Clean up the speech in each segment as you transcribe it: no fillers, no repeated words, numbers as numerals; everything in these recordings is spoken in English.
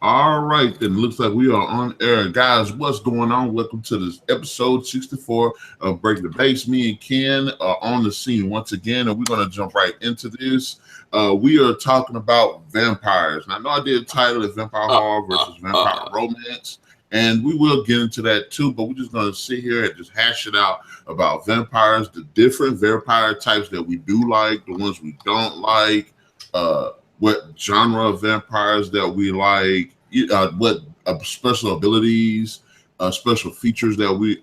All right, then. Looks like we are on air. Guys, what's going on? Welcome to this episode 64 of Break the Base. Me and Ken are on the scene once again, and we're going to jump right into this. We are talking about vampires. Now, I know I did title it Vampire Horror versus Vampire Romance, and we will get into that too, but we're just going to sit here and just hash it out about vampires, the different vampire types that we do like, the ones we don't like, what genre of vampires that we like, what special abilities, special features that we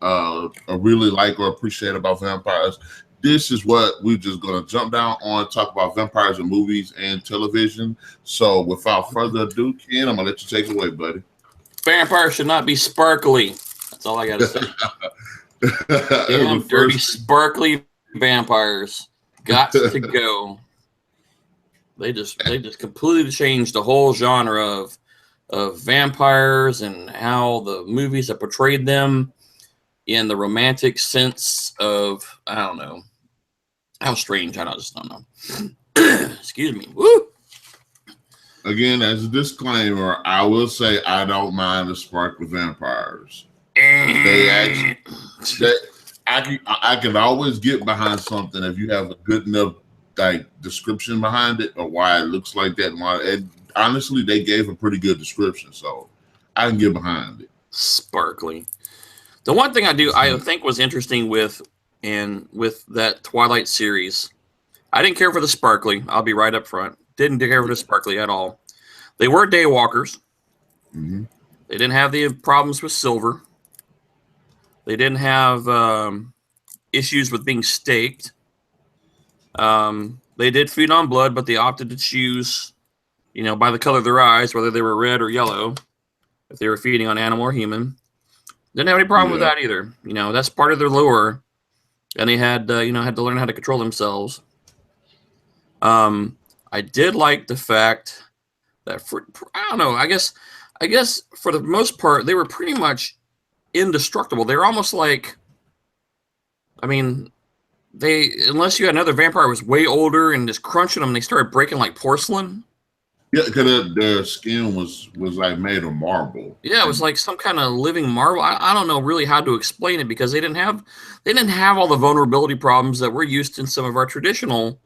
really like or appreciate about vampires. This is what we're just going to jump down on, talk about vampires in movies and television. So without further ado, Ken, I'm going to let you take it away, buddy. Vampires should not be sparkly. That's all I got to say. Damn dirty, sparkly vampires. Got to go. They just completely changed the whole genre of vampires and how the movies have portrayed them in the romantic sense of, I don't know. How strange, I just don't know. Excuse me. Woo! Again, as a disclaimer, I will say I don't mind the sparkly vampires. I can always get behind something if you have a good enough description behind it or why it looks like that. And honestly, they gave a pretty good description, so I can get behind it. Sparkly. The one thing I think was interesting with that Twilight series, I didn't care for the sparkly. I'll be right up front. Didn't care for the sparkly at all. They were daywalkers. Mm-hmm. They didn't have the problems with silver. They didn't have issues with being staked. They did feed on blood, but they opted to choose, by the color of their eyes, whether they were red or yellow, if they were feeding on animal or human. Didn't have any problem with that either. That's part of their lure, and they had to learn how to control themselves. I did like the fact that I don't know. I guess for the most part they were pretty much indestructible. They were almost like, unless you had another vampire who was way older and just crunching them, they started breaking like porcelain. Yeah, because their skin was like made of marble. Yeah, it was like some kind of living marble. I don't know really how to explain it because they didn't have all the vulnerability problems that we're used to in some of our traditional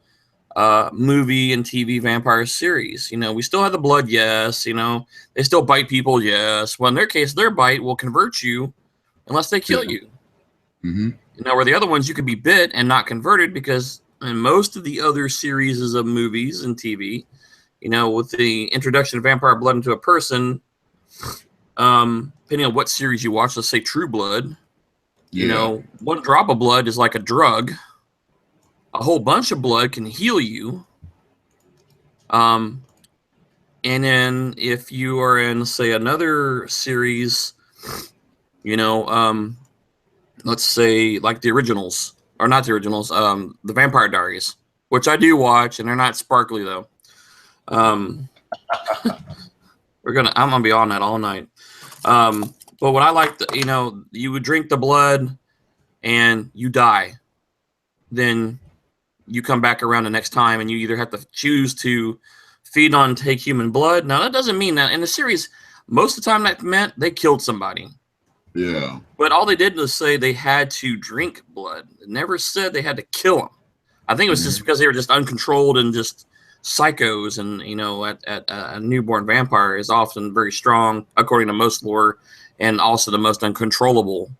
movie and TV vampire series. We still have the blood, yes. They still bite people, yes. Well, in their case, their bite will convert you unless they kill you. Mm-hmm. Where the other ones you could be bit and not converted, because in most of the other series of movies and TV, with the introduction of vampire blood into a person, depending on what series you watch, let's say True Blood, one drop of blood is like a drug. A whole bunch of blood can heal you. And then if you are in, say, another series, let's say like the originals, or not the originals, the Vampire Diaries, which I do watch, and they're not sparkly though. I'm gonna be on that all night. But what I like, you would drink the blood and you die. Then you come back around the next time and you either have to choose to feed on take human blood. Now that doesn't mean that in the series, most of the time that meant they killed somebody. Yeah. But all they did was say they had to drink blood. It never said they had to kill them. I think it was just because they were just uncontrolled and just psychos. And, a newborn vampire is often very strong, according to most lore, and also the most uncontrollable.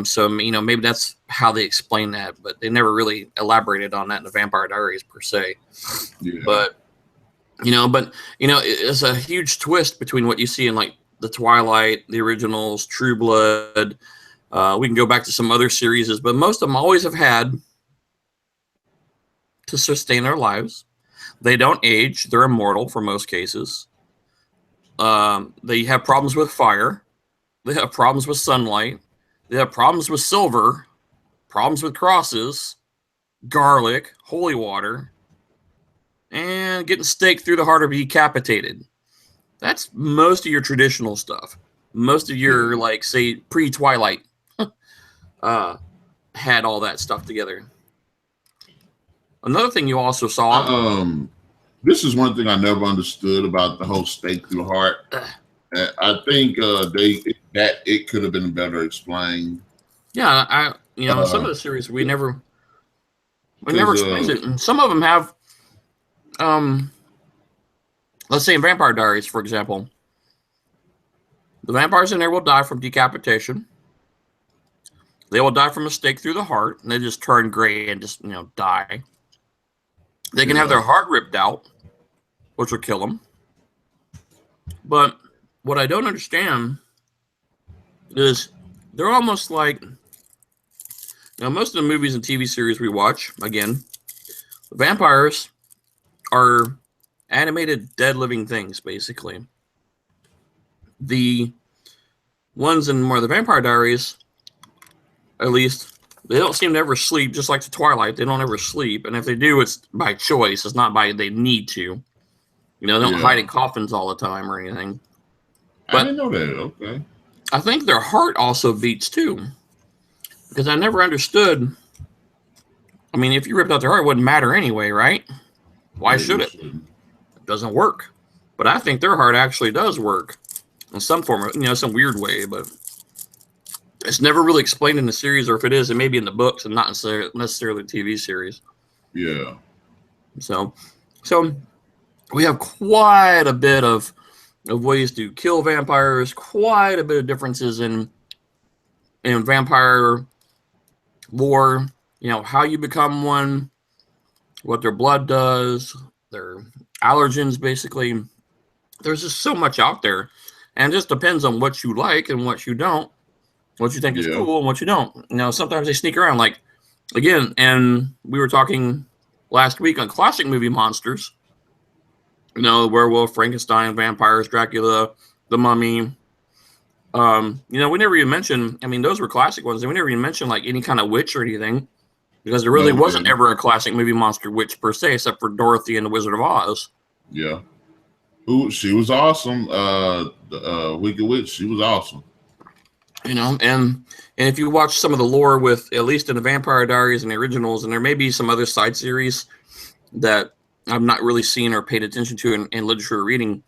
So, maybe that's how they explain that, but they never really elaborated on that in the Vampire Diaries per se. Yeah. But it's a huge twist between what you see in like the Twilight, the originals, True Blood. We can go back to some other series, but most of them always have had to sustain their lives. They don't age. They're immortal for most cases. They have problems with fire. They have problems with sunlight. They have problems with silver, problems with crosses, garlic, holy water, and getting staked through the heart or decapitated. That's most of your traditional stuff. Most of your, like, say, pre-Twilight had all that stuff together. Another thing you also saw... This is one thing I never understood about the whole stake through the heart. I think it could have been better explained. Yeah, some of the series we never explains it, and some of them have. Let's say in Vampire Diaries, for example, the vampires in there will die from decapitation. They will die from a stake through the heart, and they just turn gray and just die. They can have their heart ripped out, which will kill them. But what I don't understand is they're almost like most of the movies and TV series we watch. Again, the vampires are animated dead living things, basically. The ones in more of the Vampire Diaries, at least, they don't seem to ever sleep, just like the Twilight. They don't ever sleep, and if they do, it's by choice. It's not by they need to. They don't hide in coffins all the time or anything. But I didn't know that. Okay. I think their heart also beats too, because I never understood. I mean, if you ripped out their heart, it wouldn't matter anyway, right? Why should it? It doesn't work. But I think their heart actually does work in some form, some weird way, but it's never really explained in the series, or if it is, it may be in the books and not necessarily TV series. Yeah. So we have quite a bit of ways to kill vampires, quite a bit of differences in vampire lore, how you become one, what their blood does, their allergens, basically. There's just so much out there, and it just depends on what you like and what you don't, what you think is cool and what you don't. Sometimes they sneak around, like, again, and we were talking last week on classic movie monsters, the werewolf, Frankenstein, vampires, Dracula, the Mummy. We never even mentioned, those were classic ones, and we never even mentioned like any kind of witch or anything, because there really wasn't ever a classic movie monster witch per se, except for Dorothy and the Wizard of Oz. Yeah. Ooh, she was awesome. The Wicked Witch, she was awesome. And if you watch some of the lore with, at least in the Vampire Diaries and the originals, and there may be some other side series that I've not really seen or paid attention to in literature or reading,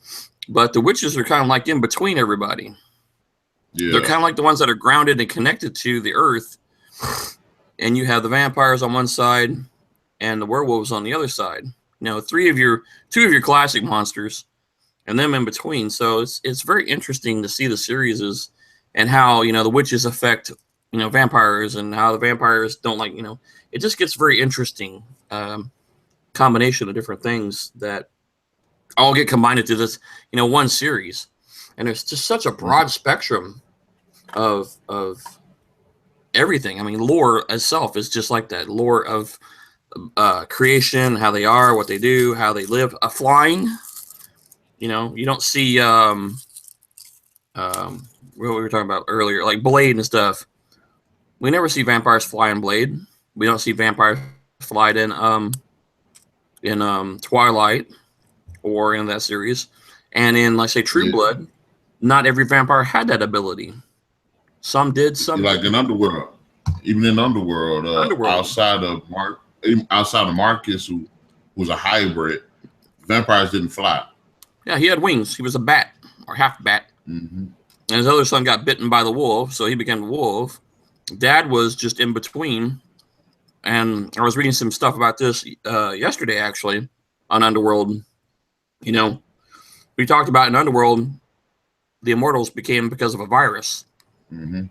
but the witches are kind of like in between everybody. Yeah. They're kind of like the ones that are grounded and connected to the earth, and you have the vampires on one side and the werewolves on the other side. Two of your classic monsters, and them in between. So it's very interesting to see the series and how the witches affect vampires, and how the vampires don't like it just gets very interesting. Combination of different things that all get combined into this one series, and there's just such a broad spectrum of everything. Lore itself is just like that. Lore of creation, how they are, what they do, how they live. Flying, you don't see what we were talking about earlier, like Blade and stuff. We never see vampires fly in Blade. We don't see vampires fly in Twilight or in that series. And in, let's say, True Blood, not every vampire had that ability. Some did, some like in Underworld. Even in Underworld, outside of Marcus, who was a hybrid, vampires didn't fly. Yeah, he had wings. He was a bat, or half bat. Mm-hmm. And his other son got bitten by the wolf, so he became a wolf. Dad was just in between. And I was reading some stuff about this yesterday, actually, on Underworld. We talked about in Underworld, the Immortals became because of a virus. Mm-hmm.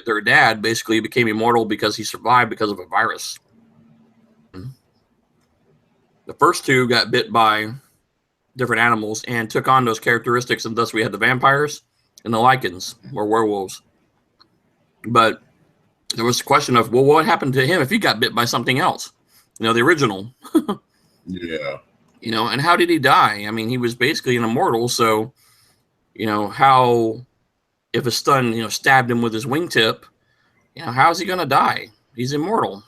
Their dad basically became immortal because he survived because of a virus. The first two got bit by different animals and took on those characteristics, and thus we had the vampires and the Lycans, or werewolves. But there was a question of, well, what happened to him if he got bit by something else? The original. Yeah. And how did he die? He was basically an immortal, so, how, if a stun, stabbed him with his wingtip, how's he going to die? He's immortal.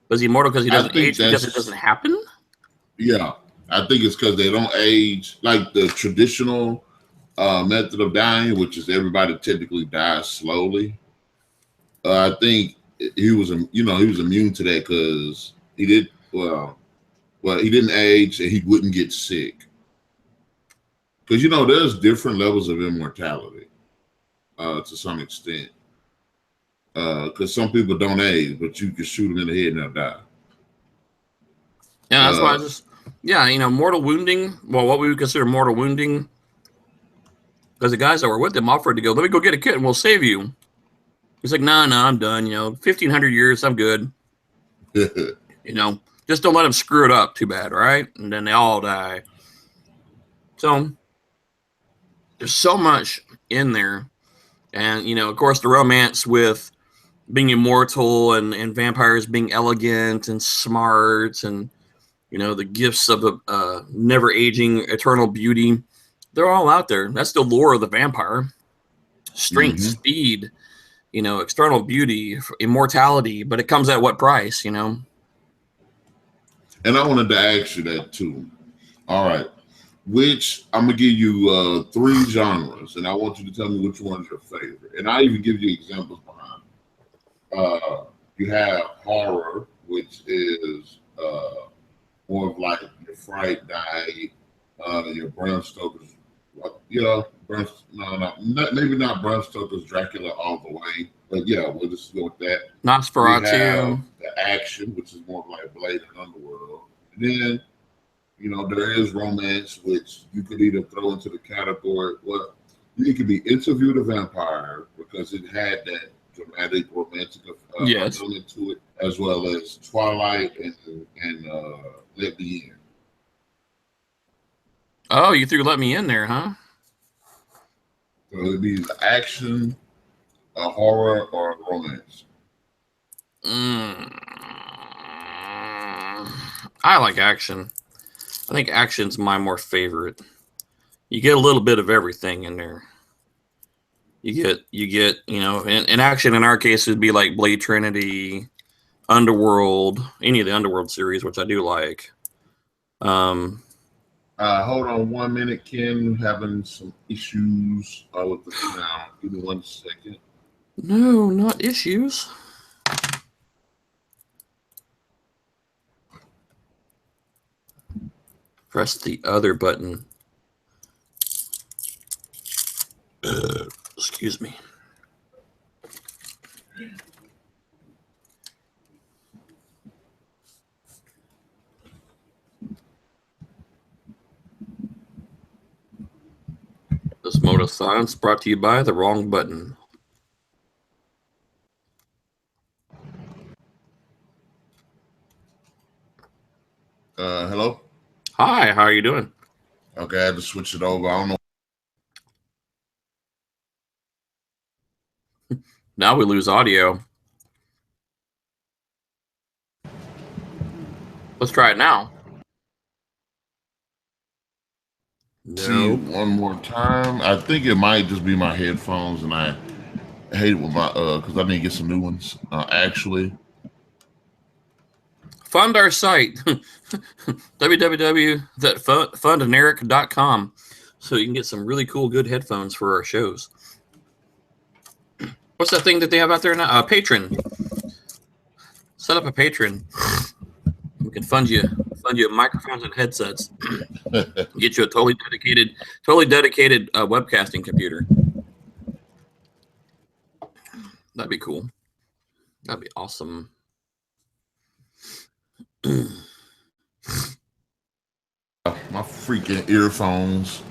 Was he immortal because he doesn't age because it doesn't happen? Yeah. I think it's because they don't age like the traditional method of dying, which is everybody typically dies slowly. I think he was immune to that because he did. Well, Well, he didn't age and he wouldn't get sick. Because, there's different levels of immortality to some extent. Because some people don't age, but you can shoot them in the head and they'll die. Yeah, that's why mortal wounding. Well, what we would consider mortal wounding, because the guys that were with him offered to go, let me go get a kit and we'll save you. He's like, no, I'm done. 1,500 years, I'm good. Just don't let him screw it up too bad, right? And then they all die. So there's so much in there. And, of course, the romance with being immortal and vampires being elegant and smart and, the gifts of a never aging eternal beauty. They're all out there. That's the lure of the vampire. Strength, speed, external beauty, immortality, but it comes at what price, And I wanted to ask you that too. All right. Which I'm gonna give you 3 genres, and I want you to tell me which one's your favorite. And I even give you examples behind. You have horror, which is more of like your Fright Night, your Bram Stoker's, maybe not Bram Stoker's Dracula all the way, but yeah, we'll just go with that. Nosferatu. We have the action, which is more like Blade and Underworld, and then there is romance, which you could either throw into the category. Well, you could be Interview the Vampire because it had that dramatic romantic element to it, as well as Twilight and Let Me In. Oh, you threw Let Me In there, huh? So it'd be action, a horror, or a romance. I like action. I think action's my more favorite. You get a little bit of everything in there. You get, in action in our case would be like Blade Trinity, Underworld, any of the Underworld series, which I do like. Hold on 1 minute, Ken. Having some issues with the sound. Give me 1 second. No, not issues. Press the other button. Excuse me. This mode of silence brought to you by the wrong button. Hello? Hi, how are you doing? Okay, I had to switch it over. I don't know. Now we lose audio. Let's try it now. See one more time. I think it might just be my headphones, and I hate it with my because I need to get some new ones. Actually, fund our site www.fundnarik.com so you can get some really cool, good headphones for our shows. What's that thing that they have out there now? Patron. Set up a Patron. We can fund you microphones and headsets. Get you a totally dedicated webcasting computer. That'd be cool. That'd be awesome. My freaking earphones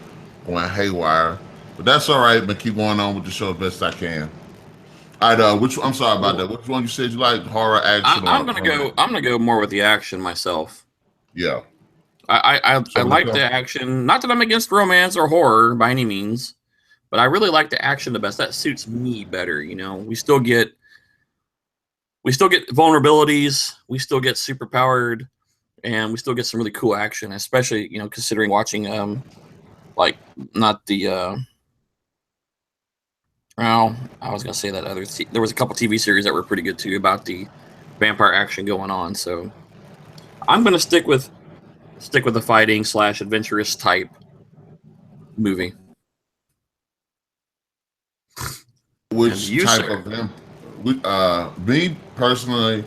going haywire, but that's all right. But keep going on with the show as best I can. All right, I'm sorry about that. Which one you said you like? Horror, action? I'm gonna go more with the action myself. Yeah. I like the action. Not that I'm against romance or horror by any means, but I really like the action the best. That suits me better. We still get vulnerabilities. We still get superpowered, and we still get some really cool action. Especially considering watching like not the well, I was gonna say that there was a couple TV series that were pretty good too about the vampire action going on. So I'm gonna stick with the fighting / adventurous type movie. Which type of them? Me personally,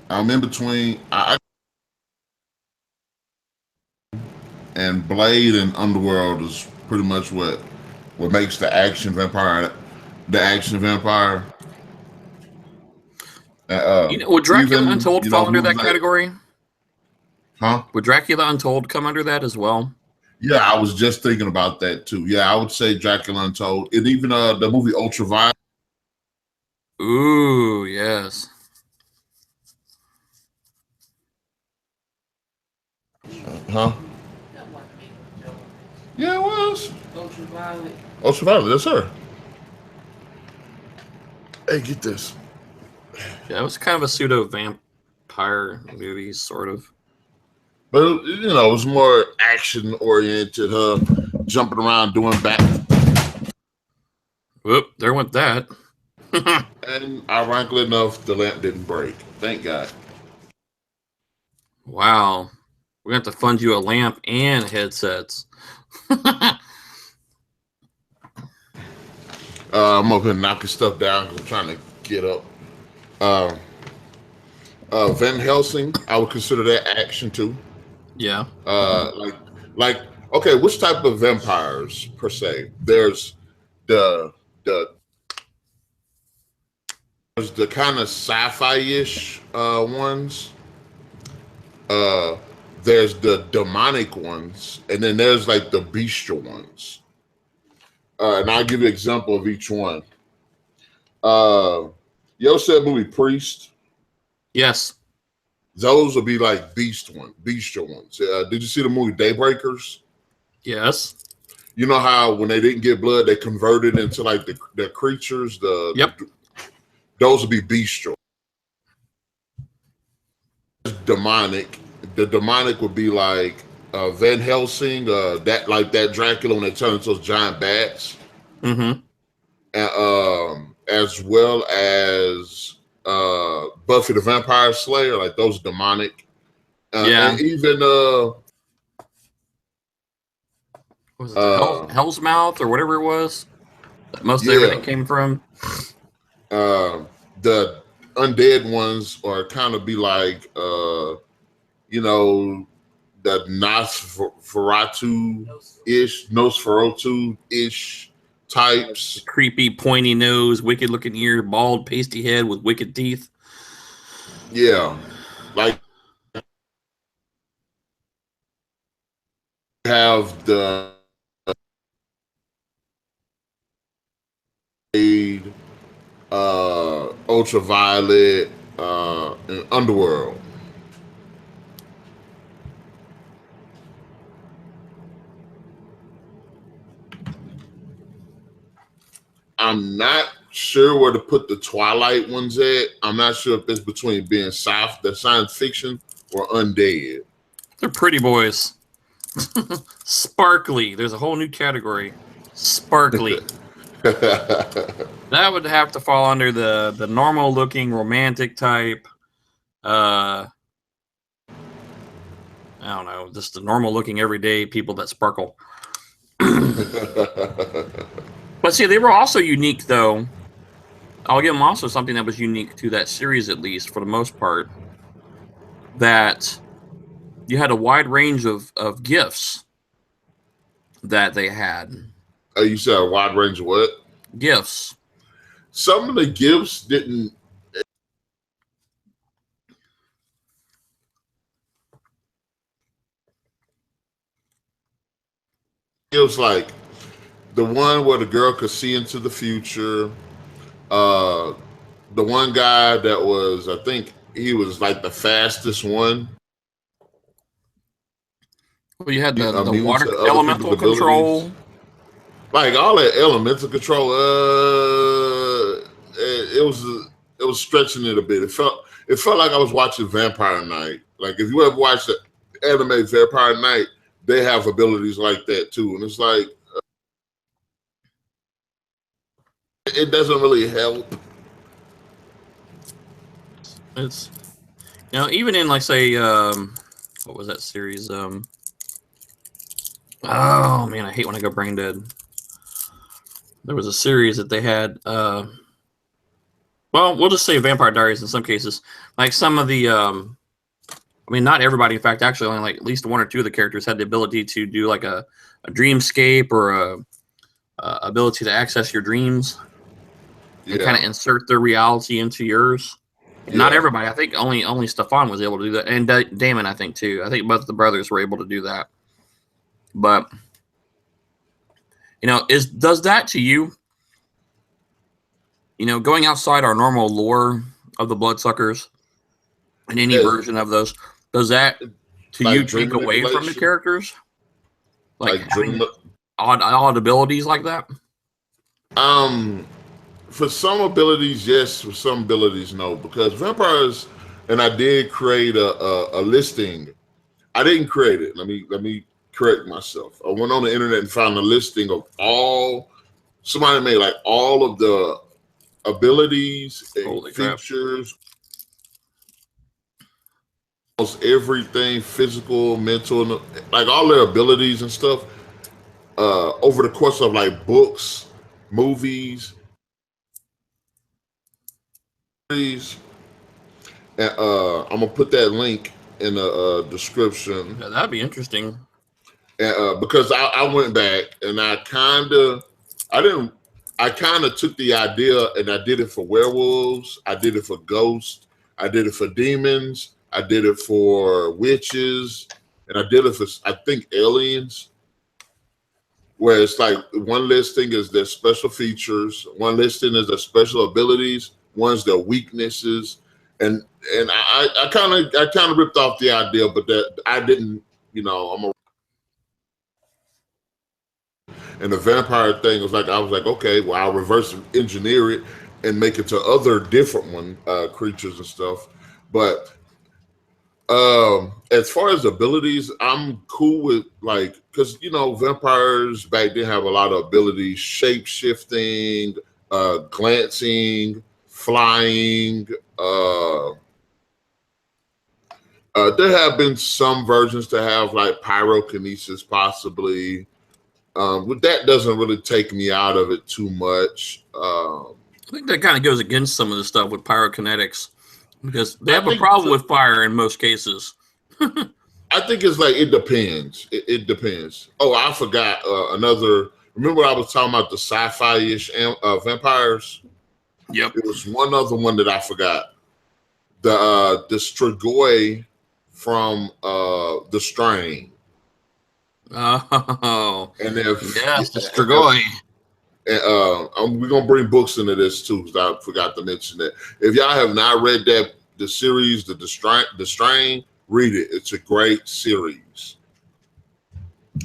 I'm in between. and Blade and Underworld is pretty much what makes the action vampire the action vampire. Would Dracula Even Untold fall under movies that like category? huh? Would Dracula Untold come under that as well? Yeah, I was just thinking about that too. Yeah, I would say Dracula Untold, and even the movie Ultraviolet. Ooh, yes. Huh? Yeah, it was Ultraviolet. Ultraviolet, that's her. Hey, get this. Yeah, it was kind of a pseudo vampire movie, sort of. But it was more action oriented. Her jumping around doing back. Whoop! There went that. And ironically enough, the lamp didn't break. Thank God. Wow, we're gonna have to fund you a lamp and headsets. I'm up here knocking stuff down. I'm trying to get up. Van Helsing, I would consider that action too. Yeah. Like okay, which type of vampires per se? The the there's the kind of sci-fi-ish ones. Uh, there's the demonic ones, and then there's like the bestial ones. And I'll give you an example of each one. You ever said movie Priest? Yes. Those would be like bestial ones. Did you see the movie Daybreakers? Yes. You know how when they didn't get blood, they converted into like the creatures. Yep. Those would be bestial. Demonic. The demonic would be like Van Helsing, that Dracula when they turn into those giant bats. Mm-hmm. And, as well as Buffy the Vampire Slayer, like those demonic. Yeah. And even was it Hell's Mouth or whatever it was? Most of everything came from. The undead ones are kind of be like the Nosferatu-ish types. The creepy, pointy nose, wicked looking ear, bald, pasty head with wicked teeth. Yeah. Like have the Ultraviolet and Underworld. I'm not sure where to put the Twilight ones at. I'm not sure if it's between being the science fiction or undead. They're pretty boys. Sparkly. There's a whole new category. Sparkly. That would have to fall under the normal looking romantic type. I don't know, just the normal looking everyday people that sparkle. But see, they were also unique though. I'll give them also something that was unique to that series, at least for the most part. That you had a wide range of gifts that they had. You said a wide range of what? Gifts. Some of the gifts didn't. It was like the one where the girl could see into the future. The one guy that was, I think he was like the fastest one. Well, you had the water elemental control. Like all that elemental control, it was stretching it a bit. It felt like I was watching Vampire Night. Like if you ever watched the anime Vampire Night, they have abilities like that too, and it's like it doesn't really help. It's even in like say what was that series? Oh man, I hate when I go brain dead. There was a series that they had. Well, we'll just say Vampire Diaries in some cases. Like some of the mean, not everybody. In fact, actually, only like at least one or two of the characters had the ability to do like a dreamscape or a ability to access your dreams and kind of insert their reality into yours. Not everybody. I think only Stefan was able to do that, and Damon, I think too. I think both the brothers were able to do that. But does that to you? Going outside our normal lore of the Bloodsuckers and any version of those, does that to you take away from the characters? Like having odd abilities like that? For some abilities, yes. For some abilities, no. Because vampires, and I did create a listing. I didn't create it. Let me correct myself. I went on the internet and found a listing of somebody made like all of the abilities and features, almost everything, physical, mental, like all their abilities and stuff, over the course of like books, movies, and I'm gonna put that link in the description. Yeah, that'd be interesting. Because I went back and I kind of took the idea and I did it for werewolves, I did it for ghosts, I did it for demons, I did it for witches, and I did it for, I think, aliens. Where it's like one listing is their special features, one listing is their special abilities, one's their weaknesses, and I kind of ripped off the idea, but that I didn't, and the vampire thing was like, I was like, okay, well, I'll reverse engineer it and make it to other different creatures and stuff. But as far as abilities, I'm cool with like, because vampires back then have a lot of abilities: shape shifting, glancing, flying. There have been some versions to have like pyrokinesis, possibly. But that doesn't really take me out of it too much. I think that kind of goes against some of the stuff with pyrokinetics, because they have a problem with fire in most cases. I think it's like, it depends. It depends. Oh, I forgot another. Remember I was talking about the sci-fi-ish vampires? Yep. It was one other one that I forgot. The Strigoi from The Strain. Oh, and the Strigoi. And we're gonna bring books into this too, because I forgot to mention that. If y'all have not read the series, the Strain, read it. It's a great series.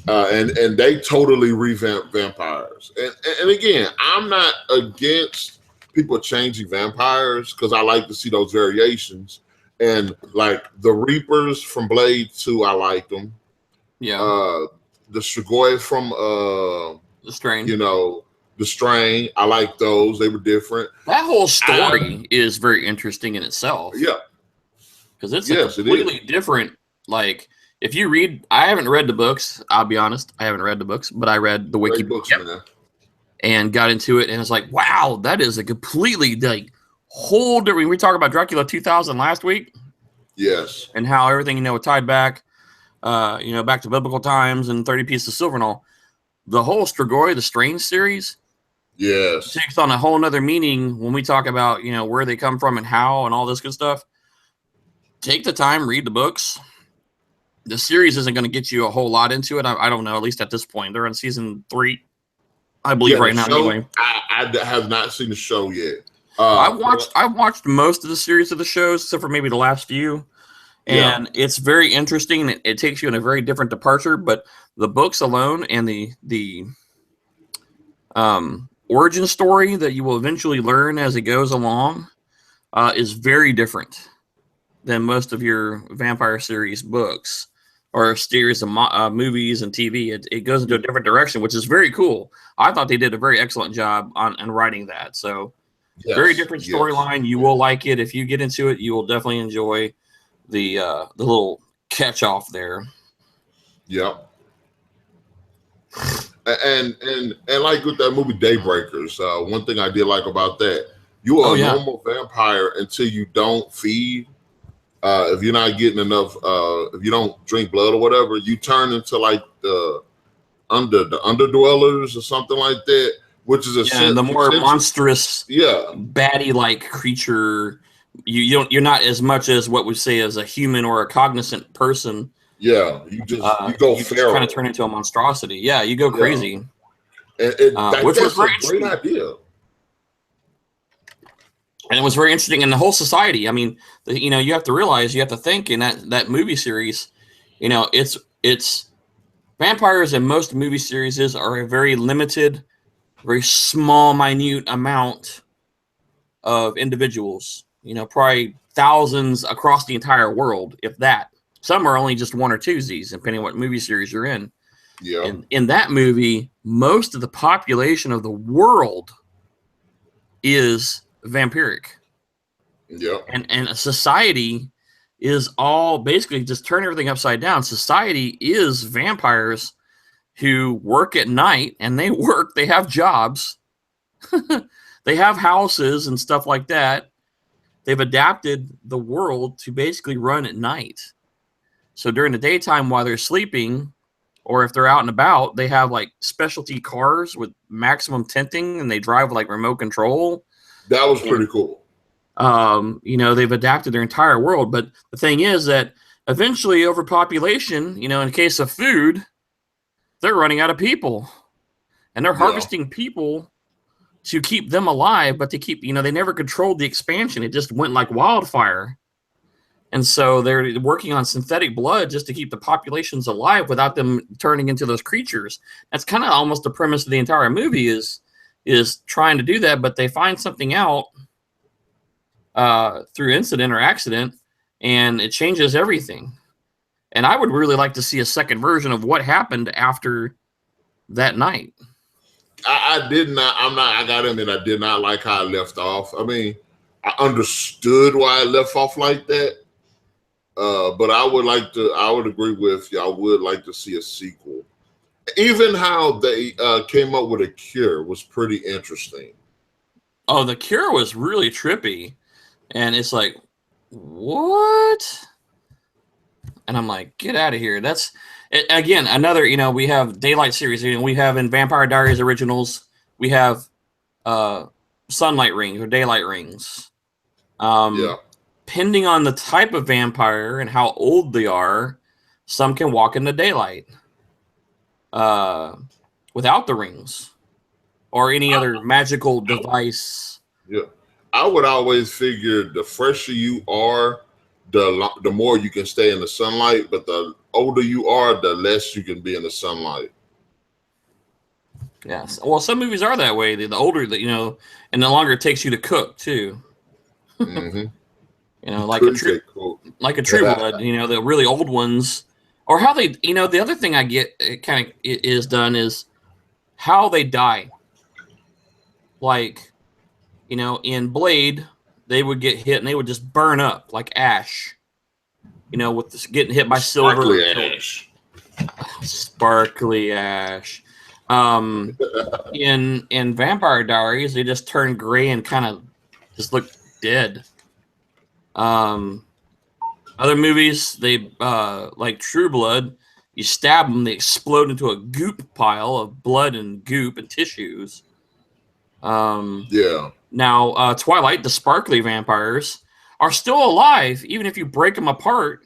And they totally revamped vampires. And again, I'm not against people changing vampires, because I like to see those variations. And like the Reapers from Blade 2, I like them. Yeah. The Strigoi from The Strain. The Strain, I like those. They were different. That whole story is very interesting in itself. Yeah. Because it's a completely different, like, if you read, I haven't read the books, I'll be honest, I haven't read the books, but I read the wiki books and got into it, and it's like, wow, that is a completely, like, whole different, we talked about Dracula 2000 last week. Yes. And how everything, tied back, back to biblical times and 30 Pieces of Silver and all. The whole Strigoi, the Strange series, yes, takes on a whole nother meaning when we talk about, where they come from and how and all this good stuff. Take the time, read the books. The series isn't going to get you a whole lot into it. I don't know, at least at this point. They're on season 3, I believe, right now. Anyway, I have not seen the show yet. I've watched most of the series of the shows, except for maybe the last few. And it's very interesting. It takes you in a very different departure, but the books alone and the origin story that you will eventually learn as it goes along is very different than most of your vampire series books or a series of movies and TV. It goes into a different direction, which is very cool. I thought they did a very excellent job on writing that. So very different storyline. You will like it. If you get into it, you will definitely enjoy the little catch off there. Yep. And like with that movie Daybreakers, one thing I did like about that, you are a normal vampire until you don't feed. If you're not getting enough, if you don't drink blood or whatever, you turn into like the underdwellers or something like that, which is the more monstrous, yeah, baddie like creature. You're not as much as what we say as a human or a cognizant person. Yeah, you go you just kind feral. of turn into a monstrosity. Yeah, you go crazy. Which was very a great idea. And it was very interesting in the whole society. I mean, you have to realize, you have to think in that movie series, it's vampires in most movie series are a very limited, very small, minute amount of individuals. Probably thousands across the entire world, if that. Some are only just one or two Z's, depending on what movie series you're in. Yeah. And in that movie, most of the population of the world is vampiric. Yeah. And a society is all basically just turn everything upside down. Society is vampires who work at night, and they have jobs. They have houses and stuff like that. They've adapted the world to basically run at night. So during the daytime while they're sleeping, or if they're out and about, they have like specialty cars with maximum tinting, and they drive with like remote control. That was pretty cool. They've adapted their entire world. But the thing is that eventually overpopulation, in the case of food, they're running out of people. And they're harvesting people to keep them alive, but they never controlled the expansion. It just went like wildfire. And so they're working on synthetic blood just to keep the populations alive without them turning into those creatures. That's kind of almost the premise of the entire movie is trying to do that, but they find something out through incident or accident, and it changes everything. And I would really like to see a second version of what happened after that night. I did not. I got to admit, I did not like how it left off. I mean, I understood why it left off like that. But I would agree with you. I would like to see a sequel. Even how they came up with a cure was pretty interesting. Oh, the cure was really trippy. And it's like, what? And I'm like, get out of here. That's, again, another, we have Daylight series. We have in Vampire Diaries Originals, we have sunlight rings or daylight rings. Depending on the type of vampire and how old they are, some can walk in the daylight without the rings or any other magical device. Yeah. I would always figure the fresher you are, the more you can stay in the sunlight, but the older you are, the less you can be in the sunlight. Yes. Well, some movies are that way. The older that, and the longer it takes you to cook too. Mm-hmm. Like a True Blood, the really old ones, or how they, the other thing I get kind of is done is how they die. Like, in Blade, they would get hit and they would just burn up like ash. With this getting hit by Sparkly silver. ash. Sparkly ash. In Vampire Diaries, they just turn gray and kind of just look dead. Other movies, they like True Blood, you stab them, they explode into a goop pile of blood and goop and tissues. Now, Twilight, the sparkly vampires, are still alive, even if you break them apart,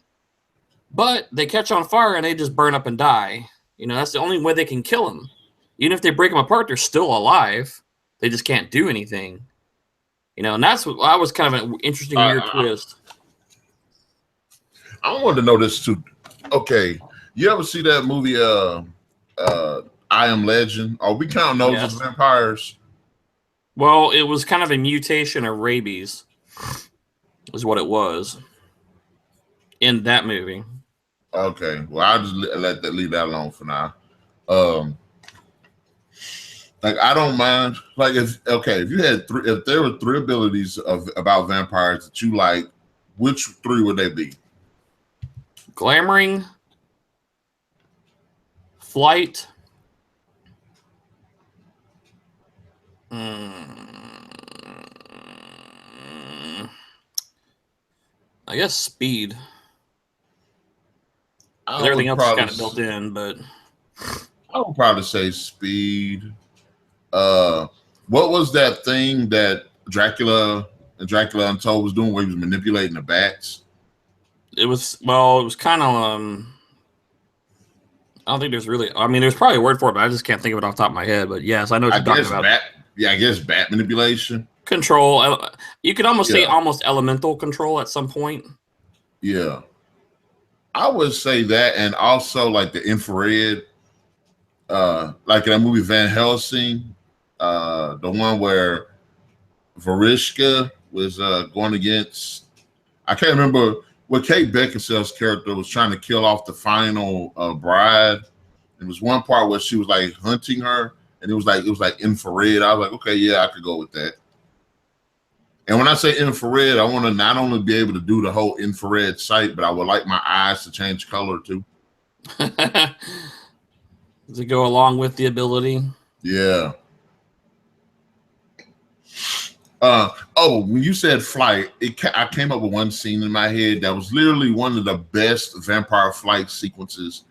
but they catch on fire and they just burn up and die. That's the only way they can kill them. Even if they break them apart, they're still alive. They just can't do anything. And that was kind of an interesting, weird twist. I wanted to know this too. Okay, you ever see that movie, I Am Legend? Are we counting those as vampires? Well, it was kind of a mutation of rabies, is what it was in that movie. Okay, well, I'll just leave that alone for now. Like, I don't mind. Like, if you had if there were three abilities about vampires that you like, which three would they be? Glamoring, flight, I guess speed. I Everything would else is probably kind of built in, but I would probably say speed. What was that thing that Dracula Untold was doing where he was manipulating the bats? it was kind of I don't think there's really. I mean, there's probably a word for it, but I just can't think of it off the top of my head. But yes, I know what you're talking about. I guess bat manipulation. Control. You could almost say Yeah. almost elemental control at some point. Yeah. I would say that, and also like the infrared, like in that movie Van Helsing, the one where Varishka was going against, I can't remember what Kate Beckinsale's character was trying to kill off the final bride. There was one part where she was like hunting her, and it was like infrared. I was like, okay, yeah, I could go with that. And when I say infrared, I want to not only be able to do the whole infrared sight, but I would like my eyes to change color too. Does it go along with the ability? Yeah. When you said flight, I came up with one scene in my head that was literally one of the best vampire flight sequences,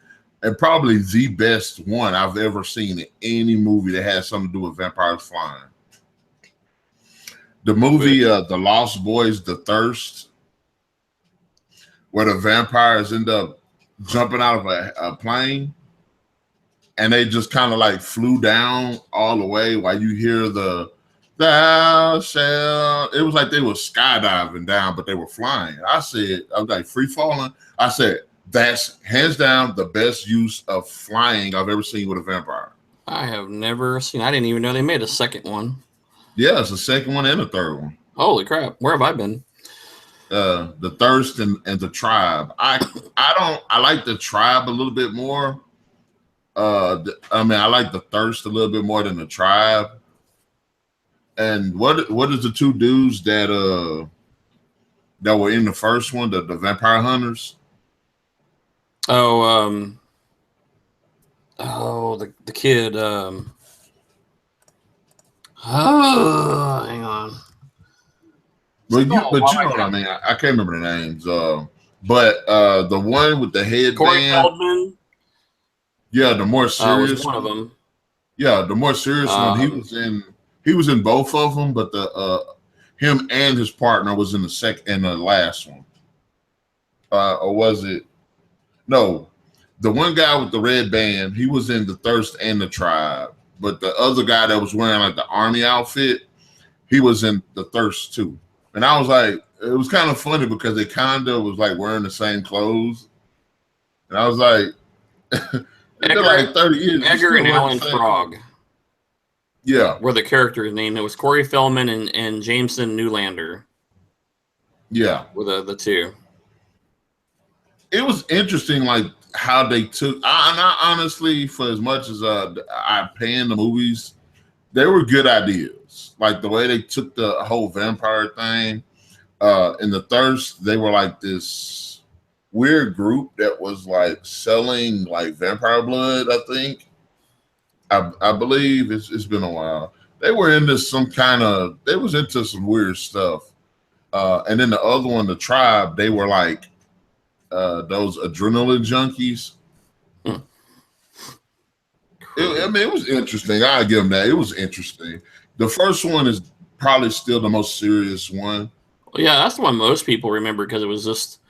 and probably the best one I've ever seen in any movie that has something to do with vampires flying. The movie, The Lost Boys, The Thirst, where the vampires end up jumping out of a plane, and they just kind of like flew down all the way while you hear thou shalt. It was like they were skydiving down, but they were flying. I was like free falling. I said, that's hands down the best use of flying I've ever seen with a vampire. I have never seen. I didn't even know they made a second one. Yeah, it's a second one and a third one. Holy crap! Where have I been? The Thirst and the Tribe. I like the Tribe a little bit more. I like the Thirst a little bit more than the Tribe. And what is the two dudes that were in the first one, the vampire hunters? The kid. Hang on. Well, you know what I mean. I can't remember the names. But the one with the headband, Corey Feldman. Yeah, the more serious was one of them. Yeah, the more serious one. He was in both of them, but him and his partner was in the last one. Or was it? No, the one guy with the red band, he was in the Thirst and the Tribe. But the other guy that was wearing like the army outfit, he was in the Thirst too. And I was like, it was kind of funny because they kind of was like wearing the same clothes. And I was like, they're like 30 years. Edgar and Alan Frog. Yeah. Were the characters' name. It was Corey Feldman and Jameson Newlander. Yeah. Were the two. It was interesting, like how they took. I honestly, for as much as I pan the movies, they were good ideas. Like the way they took the whole vampire thing. In the Thirst, they were like this weird group that was like selling like vampire blood. I think. I believe it's been a while. They were into they was into some weird stuff. And then the other one, the Tribe, they were like those adrenaline junkies. It was interesting. I give them that. It was interesting. The first one is probably still the most serious one. Well, yeah, that's the one most people remember because it was just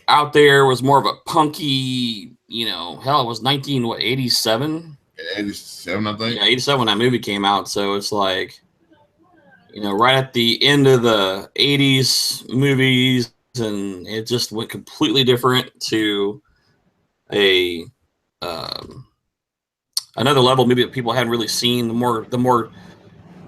out there. It was more of a punky, hell, it was 1987? 87, I think. Yeah, 87 when that movie came out. So it's like, right at the end of the 80s movies, and it just went completely different to another level maybe that people hadn't really seen. The more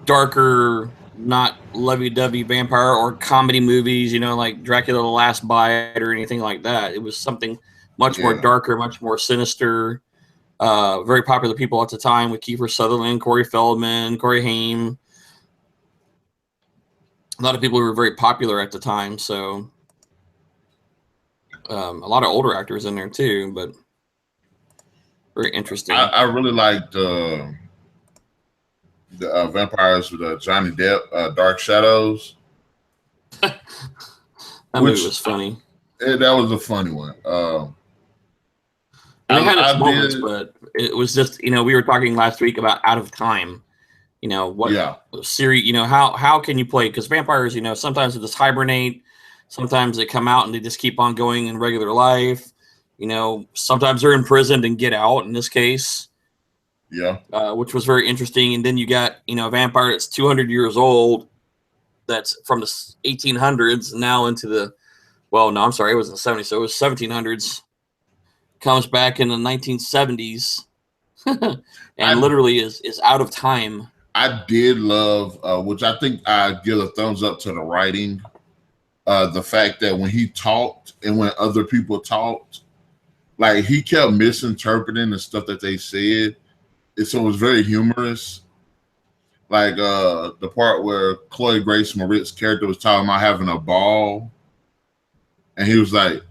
darker, not lovey-dovey vampire or comedy movies, like Dracula the Last Bite or anything like that. It was something much more darker, much more sinister. Very popular people at the time with Kiefer Sutherland, Corey Feldman, Corey Haim. A lot of people who were very popular at the time, so a lot of older actors in there too, but very interesting. I really liked the vampires with Johnny Depp, Dark Shadows. That That movie was funny. That was a funny one. And it had its moments, but it was just, we were talking last week about Out of Time. What series, how can you play? Because vampires, sometimes they just hibernate. Sometimes they come out and they just keep on going in regular life. Sometimes they're imprisoned and get out in this case. Yeah. Which was very interesting. And then you got, a vampire that's 200 years old. That's from the 1800s now into the, well, no, I'm sorry. It was in the 70s. So it was 1700s. Comes back in the 1970s and literally is out of time. I did love, which I think I give a thumbs up to the writing. The fact that when he talked and when other people talked, like he kept misinterpreting the stuff that they said. So it was very humorous. Like the part where Chloe Grace Moretz's character was talking about having a ball. And he was like,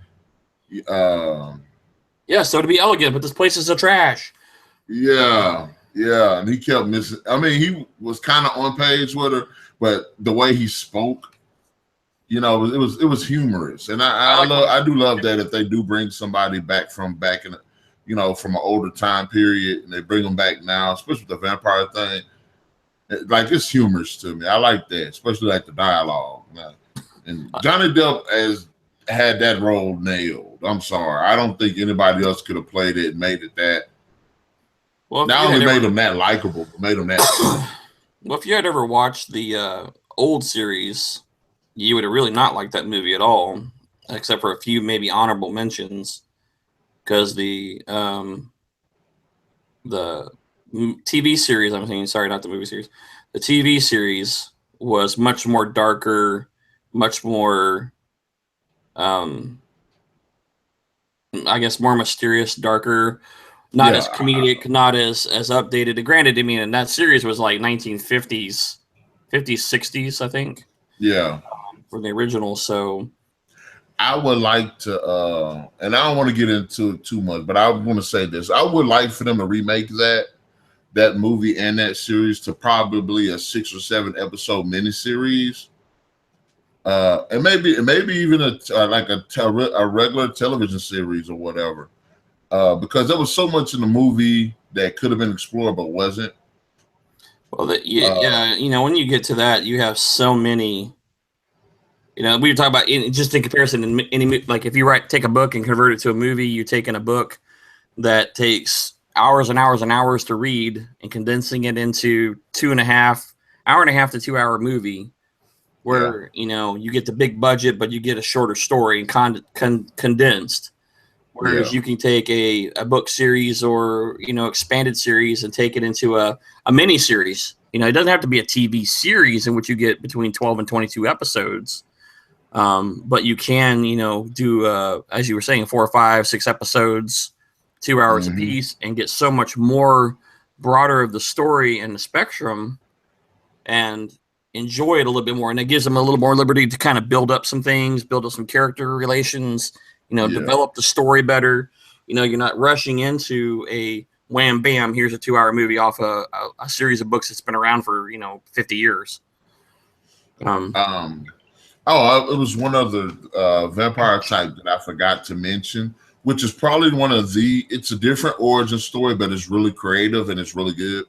yeah, so to be elegant, but this place is a trash. Yeah. And he kept missing. I mean, he was kind of on page with her, but the way he spoke, it was humorous. And I do love that if they do bring somebody back from in, from an older time period, and they bring them back now, especially with the vampire thing. Like, it's humorous to me. I like that, especially like the dialogue. And Johnny Depp had that role nailed. I'm sorry. I don't think anybody else could have played it and made it that. Well, not only made him that likable, but made him that. Well, if you had ever watched the old series, you would have really not liked that movie at all, except for a few maybe honorable mentions, because the TV series, I'm saying, sorry, not the movie series, the TV series was much more darker, much more, I guess, more mysterious, darker. Not as comedic, not as updated. Granted, I mean, and that series was like 1950s, 50s, 60s, I think. Yeah. For the original. So I would like to, and I don't want to get into it too much, but I want to say this. I would like for them to remake that movie and that series to probably a 6 or 7 episode miniseries. And maybe even a regular television series or whatever. Because there was so much in the movie that could have been explored but wasn't. Well, when you get to that, you have so many. We were talking about just in comparison. In any, like if you take a book and convert it to a movie, you're taking a book that takes hours and hours and hours to read and condensing it into 1.5 to 2 hour movie, where you get the big budget, but you get a shorter story and condensed. Whereas you can take a book series or, expanded series and take it into a mini series. It doesn't have to be a TV series in which you get between 12 and 22 episodes. But you can, do, as you were saying, 4 or 5, 6 episodes, 2 hours apiece, and get so much more broader of the story and the spectrum and enjoy it a little bit more. And it gives them a little more liberty to kind of build up some things, build up some character relations, develop the story better. You're not rushing into a wham, bam, here's a 2 hour movie off a series of books that's been around for, 50 years. It was one other vampire type that I forgot to mention, which is probably it's a different origin story, but it's really creative and it's really good.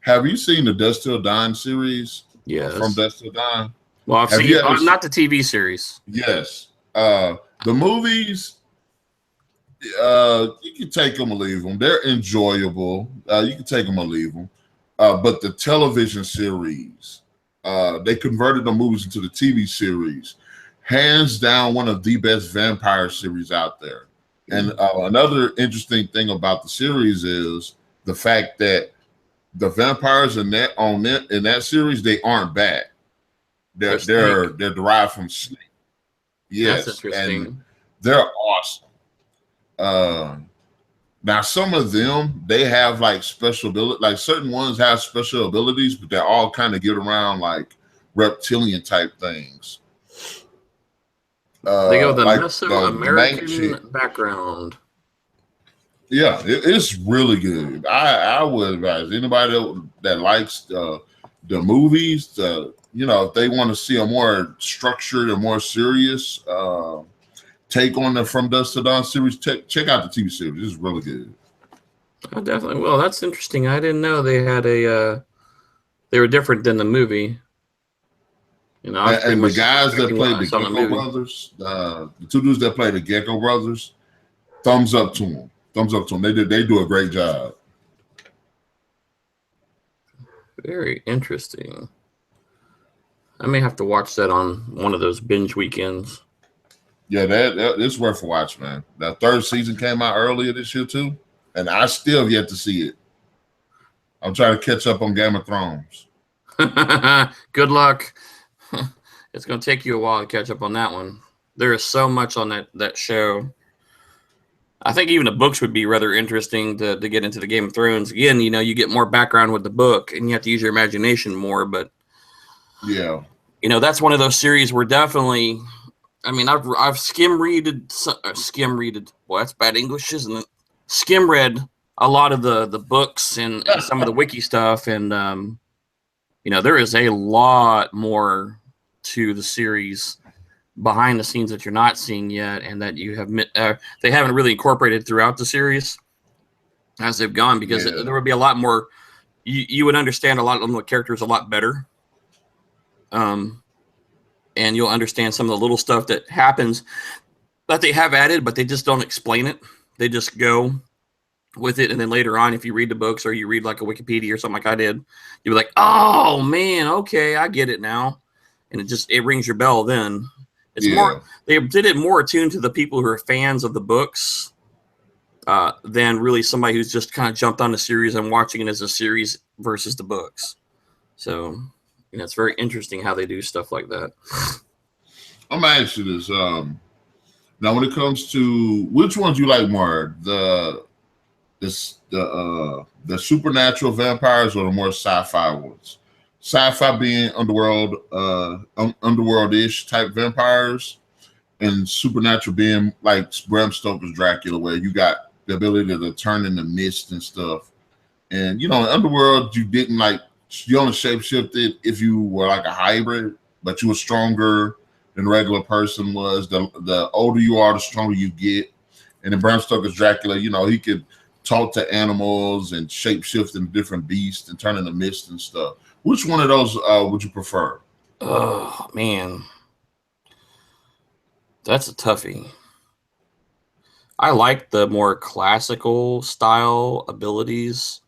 Have you seen the Dust Till Dawn series? Yes. From Dust Till Dawn? Well, I've seen not the TV series. Yes. The movies, you can take them or leave them. They're enjoyable. You can take them or leave them. But the television series, they converted the movies into the TV series. Hands down, one of the best vampire series out there. And another interesting thing about the series is the fact that the vampires in that series, they aren't bad. They're derived from sleep. Yes, that's interesting. And they're awesome. Now some of them, they have like special ability, like certain ones have special abilities, but they're all kind of get around like reptilian type things. They go the Mesoamerican background. Yeah, it's really good. I would advise anybody that likes the movies, if they want to see a more structured and more serious take on the From Dusk to Dawn series, check out the TV series. It's really good. I definitely will. That's interesting. I didn't know they had they were different than the movie. I was pretty And the much guys that expecting what played I the saw in the Gecko movie. Brothers, the two dudes that played the Gecko Brothers, thumbs up to them. Thumbs up to them. They do a great job. Very interesting. I may have to watch that on one of those binge weekends. Yeah, that it's worth a watch, man. That third season came out earlier this year too, and I still have yet to see it. I'm trying to catch up on Game of Thrones. Good luck. It's going to take you a while to catch up on that one. There is so much on that show. I think even the books would be rather interesting to get into the Game of Thrones. Again, you get more background with the book, and you have to use your imagination more. But yeah, that's one of those series where definitely. I mean, I've skim readed. Well, that's bad English, isn't it? Skim read a lot of the books and some of the wiki stuff, and there is a lot more to the series behind the scenes that you're not seeing yet, and that you have they haven't really incorporated throughout the series as they've gone, because there would be a lot more. You would understand a lot of the characters a lot better, and you'll understand some of the little stuff that happens that they have added, but they just don't explain it. They just go with it, and then later on, if you read the books or you read like a Wikipedia or something like I did, you'll be like, "Oh man, okay, I get it now," and it rings your bell then. It's more, they did it more attuned to the people who are fans of the books than really somebody who's just kind of jumped on the series and watching it as a series versus the books. So, it's very interesting how they do stuff like that. I'm gonna ask you this. Now, when it comes to which ones you like more, the supernatural vampires or the more sci-fi ones? Sci-fi being underworld-ish type vampires, and supernatural being like Bram Stoker's Dracula, where you got the ability to turn into mist and stuff. And in underworld, you only shapeshifted if you were like a hybrid, but you were stronger than a regular person was. The older you are, the stronger you get. And in Bram Stoker's Dracula, he could talk to animals and shapeshift into different beasts and turn into mist and stuff. Which one of those would you prefer? Oh man, that's a toughie. I like the more classical style abilities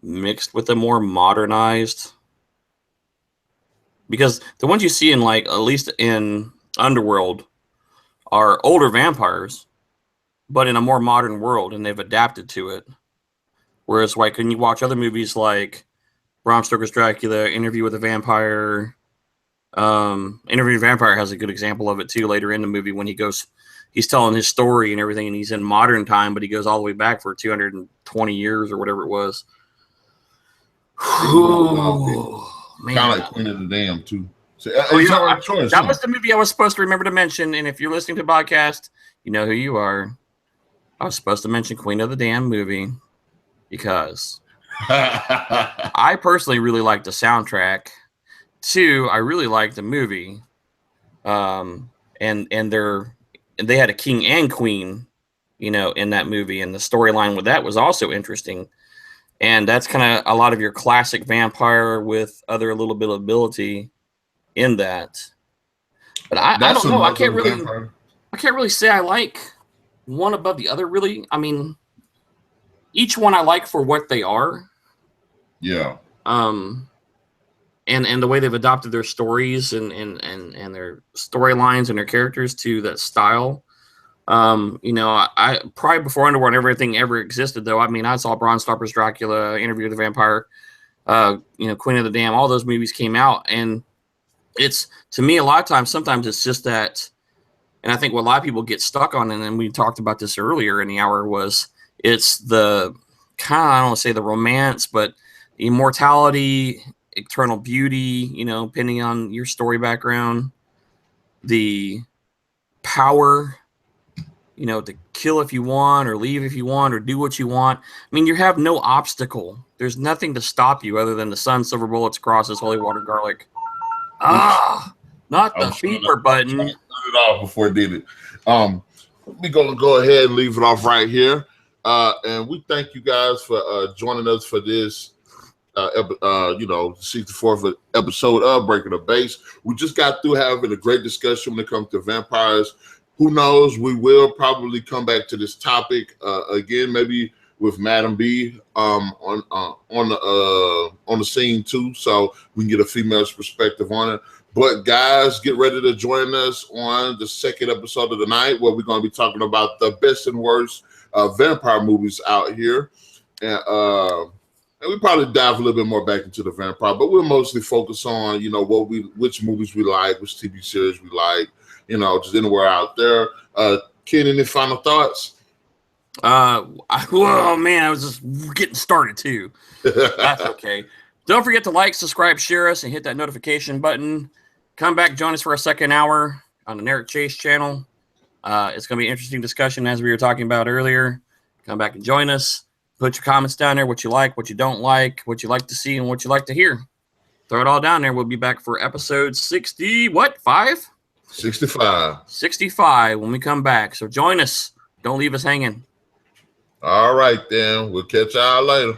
mixed with the more modernized, because the ones you see in, like, at least in Underworld, are older vampires, but in a more modern world, and they've adapted to it. Whereas, like, when you watch other movies like Bram Stoker's Dracula, Interview with a Vampire, Interview with a Vampire has a good example of it too later in the movie, when he's telling his story and everything, and he's in modern time, but he goes all the way back for 220 years or whatever it was. Kind of like Queen of the Dam too. So, that was the movie I was supposed to remember to mention. And if you're listening to the podcast, you know who you are. I was supposed to mention Queen of the Dam movie because I personally really like the soundtrack. Two, I really like the movie. And they had a king and queen, in that movie, and the storyline with that was also interesting. And that's kind of a lot of your classic vampire with other little bit of ability in that. But I don't know. I can't really say I like one above the other, really. I mean, each one I like for what they are. Yeah. And the way they've adopted their stories and their storylines and their characters to that style. I probably before Underworld everything ever existed, though. I mean, I saw Bram Stoker's Dracula, Interview with the Vampire, Queen of the Dam. All those movies came out, and it's, to me, a lot of times, sometimes it's just that, and I think what a lot of people get stuck on, and then we talked about this earlier in the hour, was it's the kind of, I don't want to say the romance, but the immortality, eternal beauty, depending on your story background, the power, to kill if you want or leave if you want or do what you want. I mean, you have no obstacle. There's nothing to stop you other than the sun, silver bullets, crosses, holy water, garlic. Not the beeper button. Turn it off before it did it. We're gonna go ahead and leave it off right here. And we thank you guys for joining us for this 64th episode of Breaking the Base. We just got through having a great discussion when it comes to vampires. Who knows? We will probably come back to this topic again, maybe with Madam B on the scene too, so we can get a female's perspective on it. But guys, get ready to join us on the second episode of the night, where we're going to be talking about the best and worst vampire movies out here, and we probably dive a little bit more back into the vampire, but we'll mostly focus on which movies we like, which TV series we like, just anywhere out there. Ken, any final thoughts? Oh man, I was just getting started too. That's okay. Don't forget to like, subscribe, share us, and hit that notification button. Come back, join us for a second hour on the Narik Chase channel. It's going to be an interesting discussion, as we were talking about earlier. Come back and join us. Put your comments down there, what you like, what you don't like, what you like to see, and what you like to hear. Throw it all down there. We'll be back for episode 65? 65 when we come back. So join us. Don't leave us hanging. All right, then. We'll catch y'all later.